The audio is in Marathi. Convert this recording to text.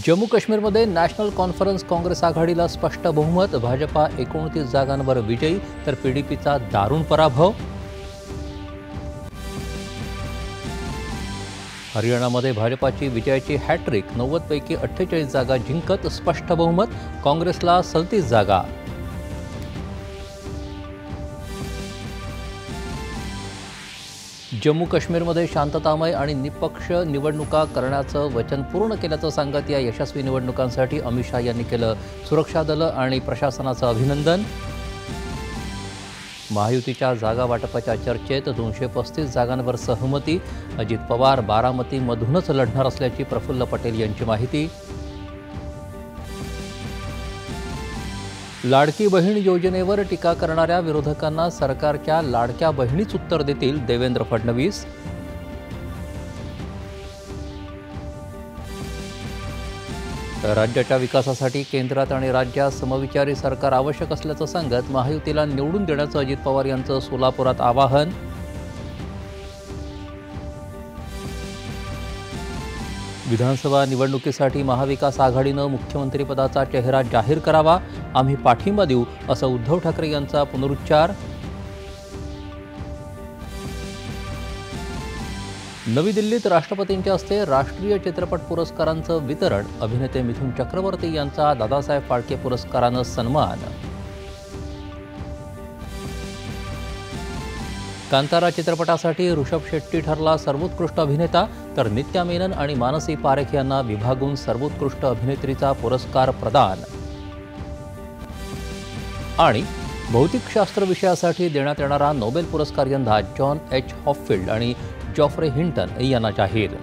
जम्मू काश्मीरमध्ये नॅशनल कॉन्फरन्स काँग्रेस आघाडीला स्पष्ट बहुमत, भाजपा 29 जागांवर विजयी तर पीडीपीचा दारुण पराभव। हरियाणामध्ये भाजपाची विजयाची हॅट्रिक, 90 पैकी 48 जागा जिंकत स्पष्ट बहुमत, काँग्रेसला 37 जागा। जम्मू काश्मीरमध्ये शांततामय आणि निष्पक्ष निवडणुका करण्याचं वचन पूर्ण केल्याचं सांगत या यशस्वी निवडणुकांसाठी अमित शाह यांनी केलं सुरक्षा दलं आणि प्रशासनाचं अभिनंदन। महायुतीच्या जागा वाटपाच्या चर्चेत 235 जागांवर सहमती, अजित पवार बारामतीमधूनच लढणार असल्याची प्रफुल्ल पटेल यांची माहिती। लाडकी बहीण योजनेवर टीका करणाऱ्या विरोधकांना सरकारच्या लाडक्या बहिणीच उत्तर देतील, देवेंद्र फडणवीस। राज्याच्या विकासासाठी केंद्रात आणि राज्यात समविचारी सरकार आवश्यक असल्याचं सांगत महायुतीला निवडून देण्याचं अजित पवार यांचं सोलापुरात आवाहन। विधानसभा निवडणुकीसाठी महाविकास आघाडीनं मुख्यमंत्रीपदाचा चेहरा जाहीर करावा, आम्ही पाठिंबा देऊ, असं उद्धव ठाकरे यांचा पुनरुच्चार। नवी दिल्लीत राष्ट्रपतींच्या हस्ते राष्ट्रीय चित्रपट पुरस्कारांचं वितरण, अभिनेते मिथुन चक्रवर्ती यांचा दादासाहेब फाळके पुरस्कारानं सन्मान। कांतारा चित्रपटासाठी ऋषभ शेट्टी ठरला सर्वोत्कृष्ट अभिनेता, तर नित्या मेनन आणि मानसी पारेख यांना विभागून सर्वोत्कृष्ट अभिनेत्रीचा पुरस्कार प्रदान। आणि भौतिकशास्त्र विषयासाठी देण्यात येणारा नोबेल पुरस्कार यंदा जॉन एच हॉपफिल्ड आणि जॉफ्रे हिंटन यांना जाहीर।